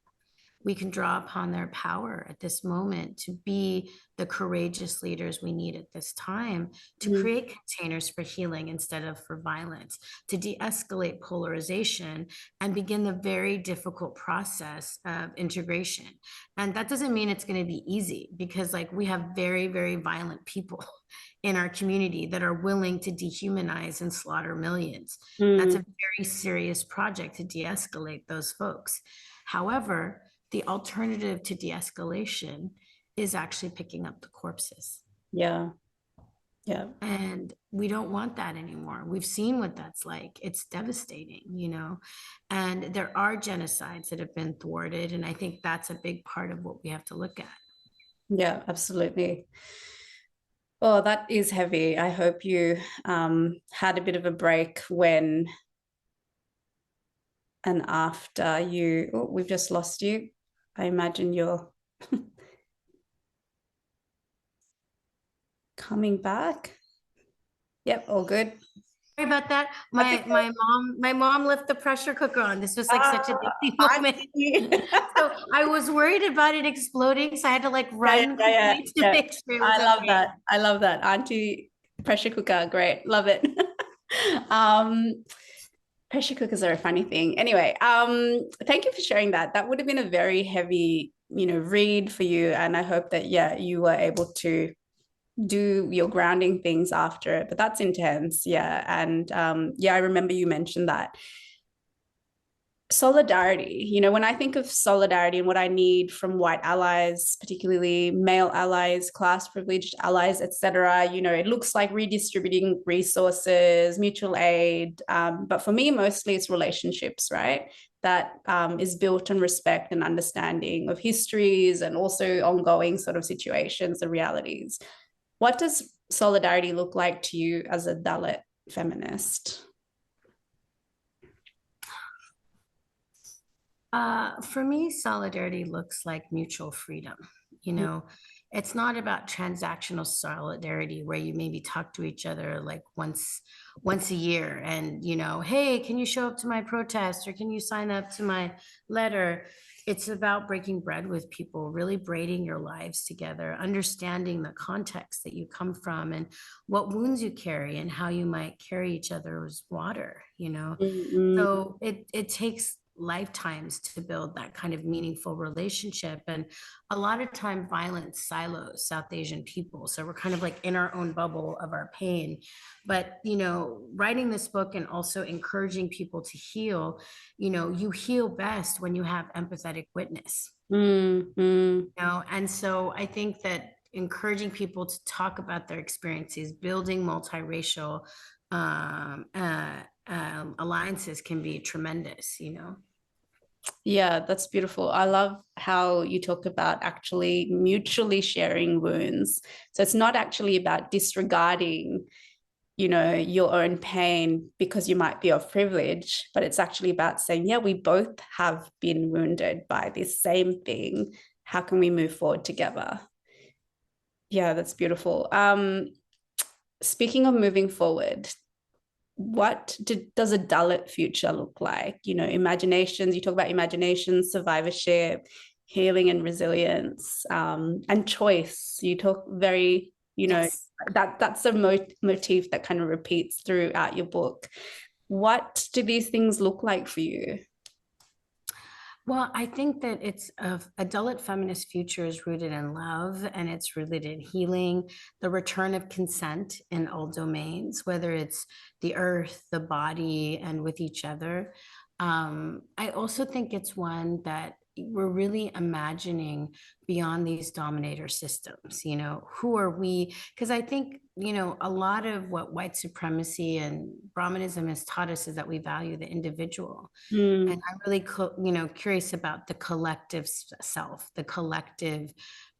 we can draw upon their power at this moment to be the courageous leaders we need at this time, to mm, create containers for healing instead of for violence, to de-escalate polarization and begin the very difficult process of integration. And that doesn't mean it's going to be easy, because like we have very, very violent people in our community that are willing to dehumanize and slaughter millions. That's mm, a very serious project to de-escalate those folks. However, the alternative to de-escalation is actually picking up the corpses. yeah, yeah, And we don't want that anymore. We've seen what that's like. It's devastating. And there are genocides that have been thwarted. And I think that's a big part of what we have to look at. yeah, absolutely. Oh, that is heavy. I hope you had a bit of a break when and after you, oh, we've just lost you. I imagine you're coming back. Yep, all good. Sorry about that. That's My mom left the pressure cooker on. This was like such a dicey moment. auntie. So I was worried about it exploding. So I had to like run quickly to make sure it was I love okay. that. I love that. Auntie pressure cooker. Great. Love it. um, pressure cookers are a funny thing. Anyway, thank you for sharing that. That would have been a very heavy, read for you. And I hope that, yeah, you were able to do your grounding things after it. But that's intense. Yeah. And yeah, I remember you mentioned that solidarity. When I think of solidarity and what I need from white allies, particularly male allies, class privileged allies, etc., it looks like redistributing resources, mutual aid. But for me, mostly it's relationships, right? That is built on respect and understanding of histories and also ongoing sort of situations and realities. What does solidarity look like to you as a Dalit feminist? For me, solidarity looks like mutual freedom. You know, it's not about transactional solidarity where you maybe talk to each other like once a year and, hey, can you show up to my protest or can you sign up to my letter? It's about breaking bread with people, really braiding your lives together, understanding the context that you come from and what wounds you carry and how you might carry each other's water. Mm-hmm. So it takes lifetimes to build that kind of meaningful relationship. And a lot of time violence silos South Asian people. So we're kind of like in our own bubble of our pain. But, writing this book and also encouraging people to heal, you heal best when you have empathetic witness. Mm-hmm. And so I think that encouraging people to talk about their experiences, building multiracial alliances can be tremendous. Yeah, that's beautiful. I love how you talk about actually mutually sharing wounds. So it's not actually about disregarding, your own pain because you might be of privilege, but it's actually about saying, yeah, we both have been wounded by this same thing. How can we move forward together? Yeah, that's beautiful. Speaking of moving forward, does a Dalit future look like? Imaginations, you talk about imagination, survivorship, healing and resilience, and choice. You talk very, Yes. that's a motif that kind of repeats throughout your book. What do these things look like for you? Well, I think that it's a Dalit feminist future is rooted in love and it's rooted in healing, the return of consent in all domains, whether it's the earth, the body, and with each other. I also think it's one that we're really imagining beyond these dominator systems. Who are we? Because I think, a lot of what white supremacy and Brahmanism has taught us is that we value the individual. And Mm, I'm really, curious about the collective self, the collective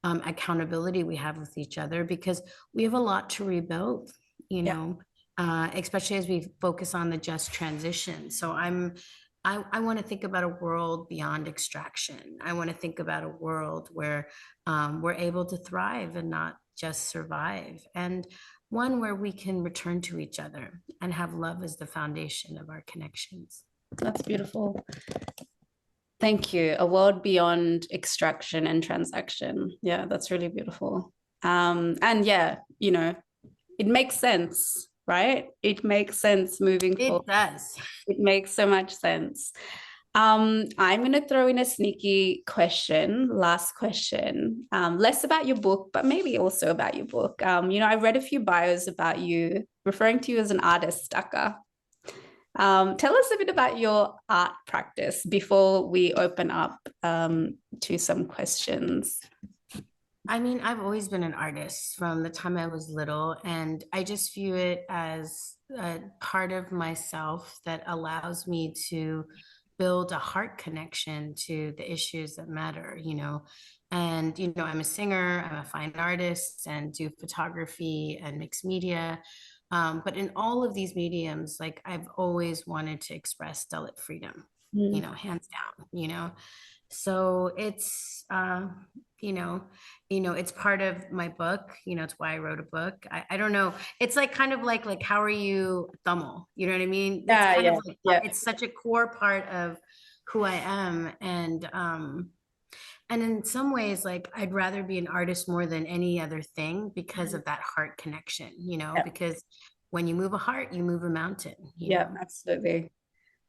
accountability we have with each other, because we have a lot to rebuild, you yeah. know, especially as we focus on the just transition. So I want to think about a world beyond extraction. I want to think about a world where we're able to thrive and not just survive, and one where we can return to each other and have love as the foundation of our connections. That's beautiful. Thank you. A world beyond extraction and transaction. Yeah, that's really beautiful. And yeah, it makes sense, right? It makes sense moving It forward. does. It makes so much sense. I'm going to throw in a sneaky question, last question, less about your book, but maybe also about your book. I read a few bios about you, referring to you as an artist, Akka. Tell us a bit about your art practice before we open up to some questions. I mean, I've always been an artist from the time I was little, and I just view it as a part of myself that allows me to build a heart connection to the issues that matter. And, I'm a singer, I'm a fine artist, and do photography and mixed media. But in all of these mediums, like I've always wanted to express Dalit freedom, Mm. hands down. So you know, it's part of my book. It's why I wrote a book. I don't know. It's like kind of like how are you Tamil? You know what I mean? It's Yeah, kind of yeah, like yeah. it's such a core part of who I am. And in some ways, like I'd rather be an artist more than any other thing because of that heart connection, Yeah, because when you move a heart, you move a mountain, you yeah, know. absolutely.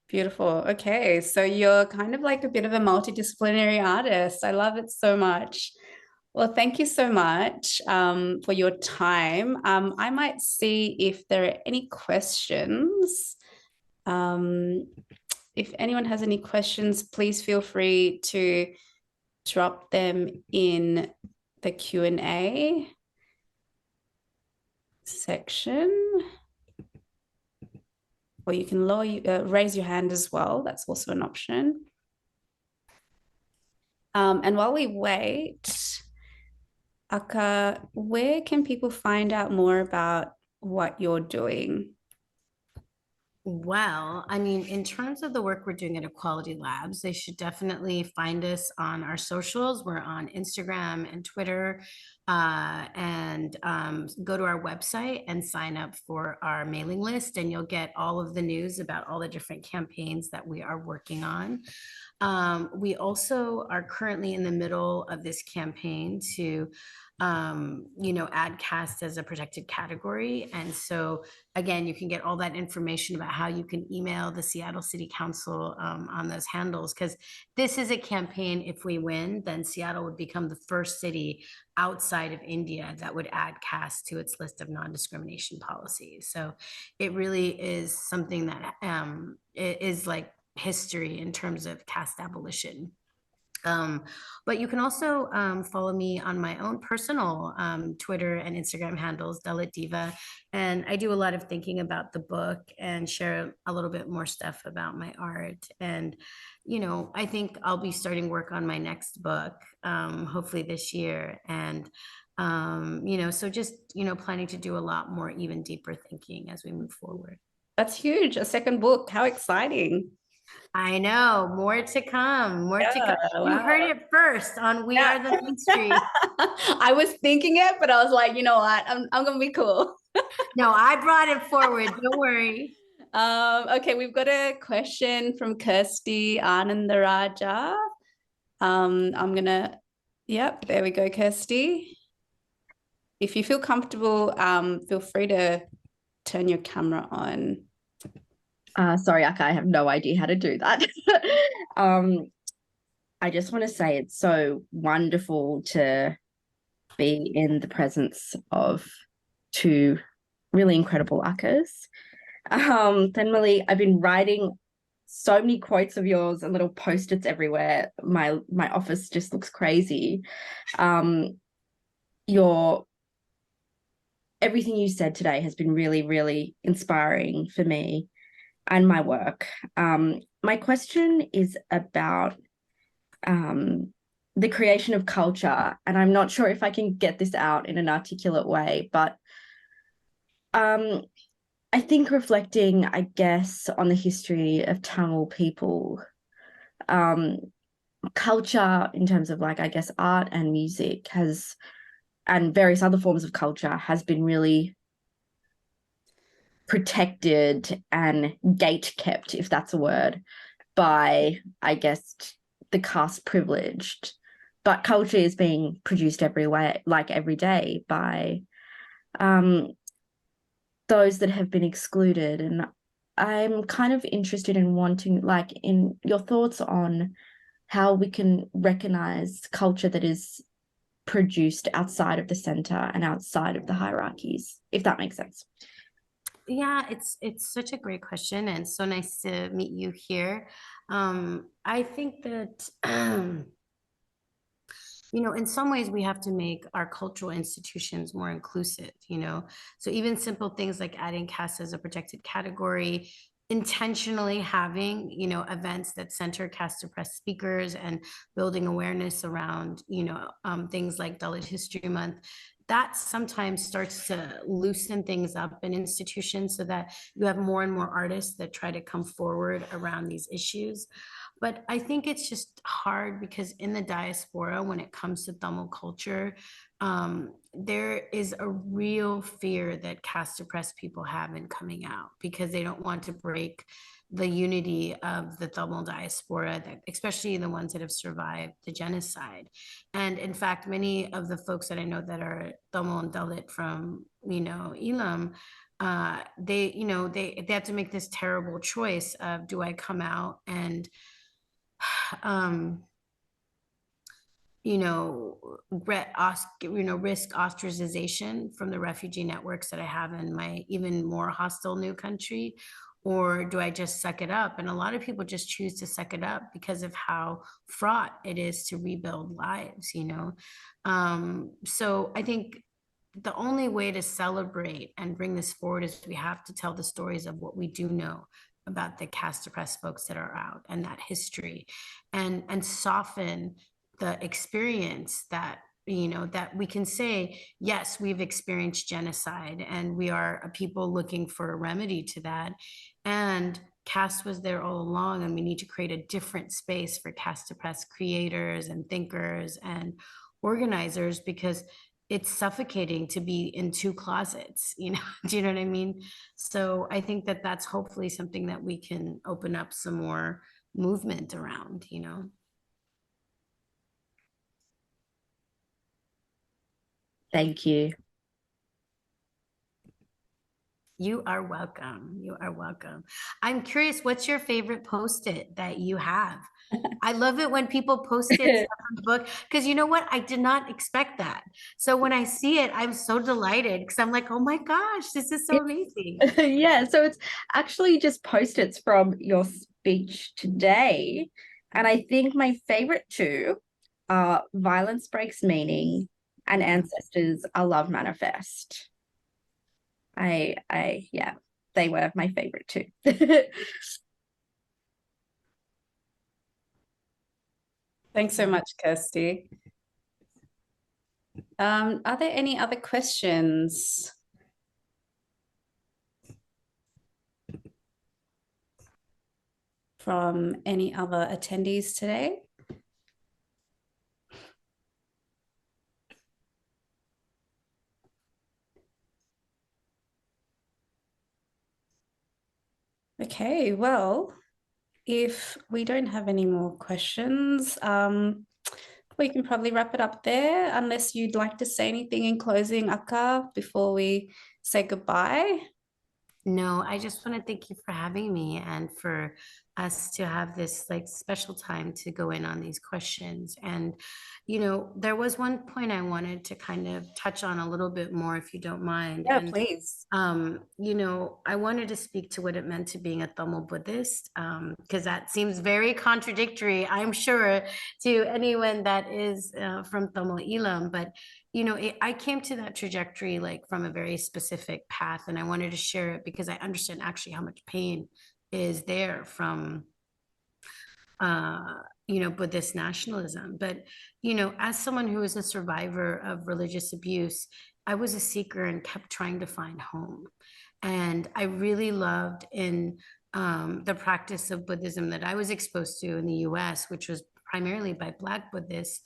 Beautiful. Okay, so you're kind of like a bit of a multidisciplinary artist. I love it so much. Well, thank you so much for your time. I might see if there are any questions. Um, if anyone has any questions, please feel free to drop them in the Q&A section, or you can raise your hand as well. That's also an option. And while we wait, Aka, where can people find out more about what you're doing? Well, I mean, in terms of the work we're doing at Equality Labs, they should definitely find us on our socials. We're on Instagram and Twitter, and go to our website and sign up for our mailing list, and you'll get all of the news about all the different campaigns that we are working on. We also are currently in the middle of this campaign to add caste as a protected category. And so again, you can get all that information about how you can email the Seattle City Council on those handles, because this is a campaign. If we win, then Seattle would become the first city outside of India that would add caste to its list of non-discrimination policies. So it really is something that is like history in terms of caste abolition. But you can also follow me on my own personal Twitter and Instagram handles, Dalit Diva. And I do a lot of thinking about the book and share a little bit more stuff about my art. And, I think I'll be starting work on my next book, hopefully this year. And, so just, planning to do a lot more, even deeper thinking as we move forward. That's huge. A second book. How exciting. I know, more to come, more to come. Wow. You heard it first on We Are the Main Street. I was thinking it, but I was like, you know what? I'm gonna be cool. No, I brought it forward. Don't worry. Okay, we've got a question from Kirsty Anandaraja. Yep, there we go, Kirsty. If you feel comfortable, feel free to turn your camera on. Sorry, Aka, I have no idea how to do that. I just want to say it's so wonderful to be in the presence of two really incredible Akas. Thenmozhi, I've been writing so many quotes of yours and little post-its everywhere. My office just looks crazy. Everything you said today has been really, really inspiring for me and my work. My question is about the creation of culture, and I'm not sure if I can get this out in an articulate way, but I think reflecting, I guess, on the history of Tamil people, culture in terms of like, I guess, art and music and various other forms of culture has been really protected and gate kept, if that's a word, by, I guess, the caste privileged. But culture is being produced every day by those that have been excluded. And I'm kind of interested in in your thoughts on how we can recognize culture that is produced outside of the center and outside of the hierarchies, if that makes sense. Yeah, it's such a great question, and so nice to meet you here. I think that in some ways we have to make our cultural institutions more inclusive, so even simple things like adding caste as a protected category, intentionally having events that center caste oppressed speakers, and building awareness around things like Dalit History Month, that sometimes starts to loosen things up in institutions so that you have more and more artists that try to come forward around these issues. But I think it's just hard because in the diaspora, when it comes to Tamil culture, there is a real fear that caste oppressed people have in coming out, because they don't want to break the unity of the Tamil diaspora, especially the ones that have survived the genocide. And in fact, many of the folks that I know that are Tamil and Dalit from, Elam, they have to make this terrible choice of, do I come out and risk ostracization from the refugee networks that I have in my even more hostile new country, or do I just suck it up? And a lot of people just choose to suck it up because of how fraught it is to rebuild lives, you know? So I think the only way to celebrate and bring this forward is we have to tell the stories of what we do know about the caste oppressed folks that are out and that history, and soften the experience that, you know, that we can say, yes, we've experienced genocide and we are a people looking for a remedy to that. And caste was there all along, and we need to create a different space for caste oppressed creators and thinkers and organizers, because it's suffocating to be in two closets, you know. Do you know what I mean? So I think that that's hopefully something that we can open up some more movement around, you know. Thank you. You are welcome. You are welcome. I'm curious, what's your favorite post-it that you have? I love it when people post it stuff on the book, because you know what? I did not expect that. So when I see it, I'm so delighted because I'm like, oh my gosh, this is so amazing. Yeah, so it's actually just post-its from your speech today. And I think my favorite two are Violence Breaks Meaning and Ancestors Are Love Manifest. Yeah, they were my favorite too. Thanks so much, Kirsty. Are there any other questions? From any other attendees today? Okay, well, if we don't have any more questions, we can probably wrap it up there, unless you'd like to say anything in closing, Akka, before we say goodbye. No, I just want to thank you for having me and for us to have this like special time to go in on these questions. And, you know, there was one point I wanted to kind of touch on a little bit more, if you don't mind. Yeah, And please. you know, I wanted to speak to what it meant to being a Tamil Buddhist, because that seems very contradictory, I'm sure, to anyone that is from Tamil Elam. But, you know, I came to that trajectory like from a very specific path, and I wanted to share it because I understand actually how much pain is there from you know, Buddhist nationalism. But, you know, as someone who is a survivor of religious abuse, I was a seeker and kept trying to find home. And I really loved in the practice of Buddhism that I was exposed to in the US, which was primarily by Black Buddhists,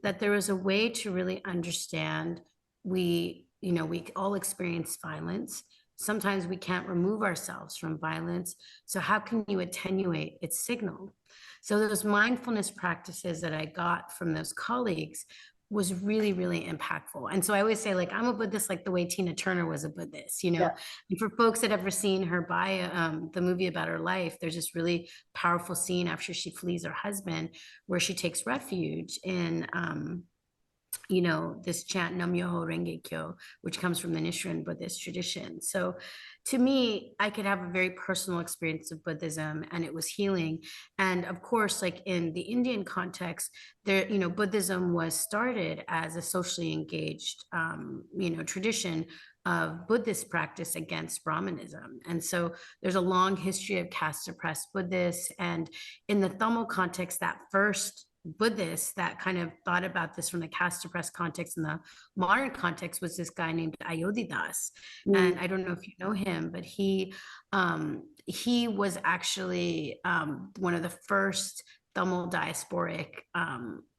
that there was a way to really understand you know, we all experience violence. Sometimes we can't remove ourselves from violence. So how can you attenuate its signal? So those mindfulness practices that I got from those colleagues was really, really impactful. And so I always say, like, I'm a Buddhist, like the way Tina Turner was a Buddhist, you know. Yeah. And for folks that ever seen her bio, the movie about her life, there's this really powerful scene after she flees her husband, where she takes refuge in you know, this chant Nam Myoho Renge Kyo, which comes from the Nichiren Buddhist tradition. So to me, I could have a very personal experience of Buddhism, and it was healing. And of course, like in the Indian context, there, you know, Buddhism was started as a socially engaged, you know, tradition of Buddhist practice against Brahmanism. And so there's a long history of caste oppressed Buddhists. And in the Tamil context, that first Buddhists that kind of thought about this from the caste oppressed context in the modern context was this guy named Ayodhyadas. And I don't know if you know him, but he was actually one of the first Tamil diasporic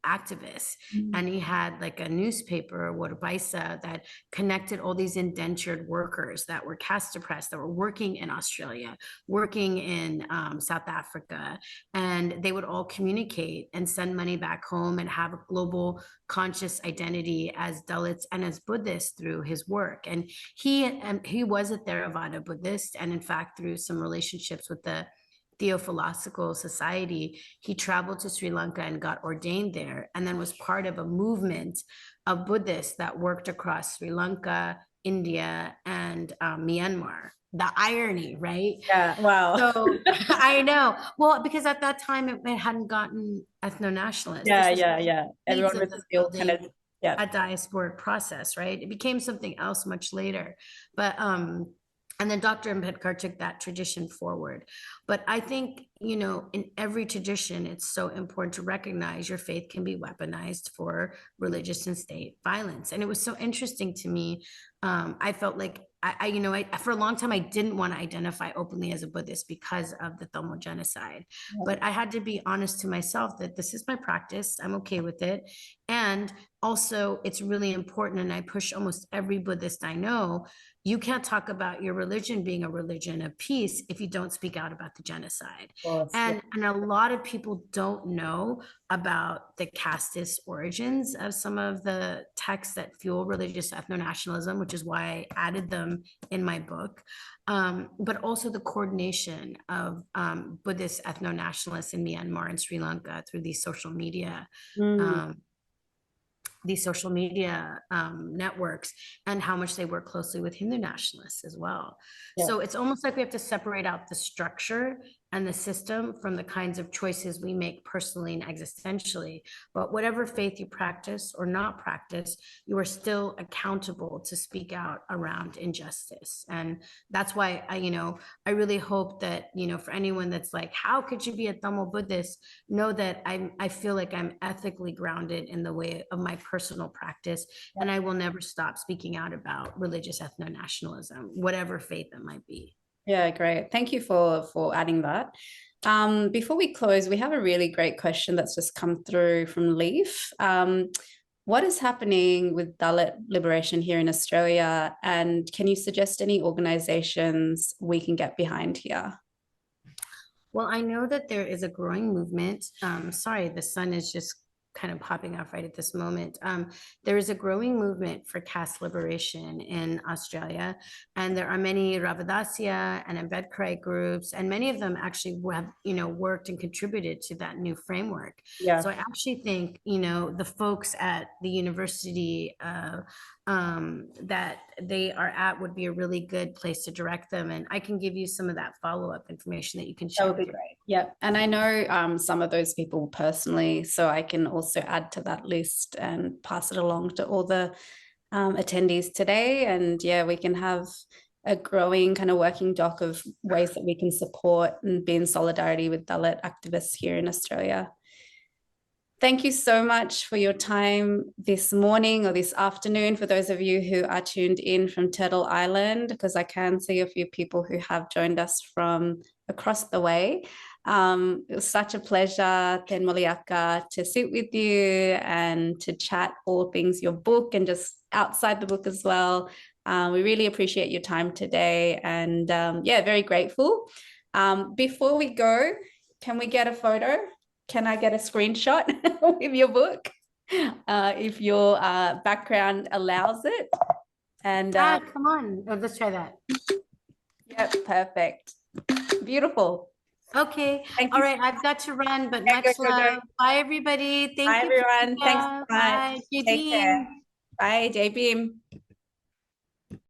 activists. And he had like a newspaper, Warbaisa, that connected all these indentured workers that were caste oppressed, that were working in Australia, working in South Africa, and they would all communicate and send money back home and have a global conscious identity as Dalits and as Buddhists through his work. And he was a Theravada Buddhist, and in fact, through some relationships with the Theophilosophical Society, he traveled to Sri Lanka and got ordained there, and then was part of a movement of Buddhists that worked across Sri Lanka, India and Myanmar. The irony, right? Yeah, wow. So I know. Well, because at that time it hadn't gotten ethno-nationalist. Yeah, This was yeah, yeah. Everyone seeds was of still kind of, building yeah. a diasporic process, right? It became something else much later. But and then Dr. Ambedkar took that tradition forward. But I think, you know, in every tradition, it's so important to recognize your faith can be weaponized for religious and state violence. And it was so interesting to me. I felt like you know, for a long time, I didn't want to identify openly as a Buddhist because of the Thammo genocide. But I had to be honest to myself that this is my practice. I'm okay with it. And also, it's really important. And I push almost every Buddhist I know, you can't talk about your religion being a religion of peace if you don't speak out about the genocide. And a lot of people don't know about the casteist origins of some of the texts that fuel religious ethno-nationalism, which is why I added them in my book. But also the coordination of Buddhist ethno-nationalists in Myanmar and Sri Lanka through these social media networks, and how much they work closely with Hindu nationalists as well. Yeah. So it's almost like we have to separate out the structure and the system from the kinds of choices we make personally and existentially. But whatever faith you practice or not practice, you are still accountable to speak out around injustice. And that's why I really hope that, for anyone that's like, how could you be a Tamil Buddhist? Know that I feel like I'm ethically grounded in the way of my personal practice. Yeah. And I will never stop speaking out about religious ethno-nationalism, whatever faith it might be. Yeah, great. Thank you for adding that. Before we close, we have a really great question that's just come through from Leaf. What is happening with Dalit liberation here in Australia? And can you suggest any organizations we can get behind here? Well, I know that there is a growing movement. Sorry, the sun is just kind of popping off right at this moment. There is a growing movement for caste liberation in Australia, and there are many Ravadasya and Ambedkarite groups, and many of them actually have, worked and contributed to that new framework. Yeah. So I actually think, the folks at the university that they are at would be a really good place to direct them. And I can give you some of that follow-up information that you can share. That would be great. Yeah. And I know some of those people personally, so I can also add to that list and pass it along to all the attendees today. And yeah, we can have a growing kind of working doc of ways that we can support and be in solidarity with Dalit activists here in Australia. Thank you so much for your time this morning or this afternoon for those of you who are tuned in from Turtle Island, because I can see a few people who have joined us from across the way. It was such a pleasure, Thenmozhi Akka, to sit with you and to chat all things your book and just outside the book as well. We really appreciate your time today, and yeah, very grateful. Before we go, can we get a photo? Can I get a screenshot with your book if your background allows it? And come on, let's try that. Yep, perfect. Beautiful. Okay. All right. I've got to run, but much love. Bye, everybody. Thank you. Bye, everyone. Thanks so much. Bye, Take care. Bye, J Beam.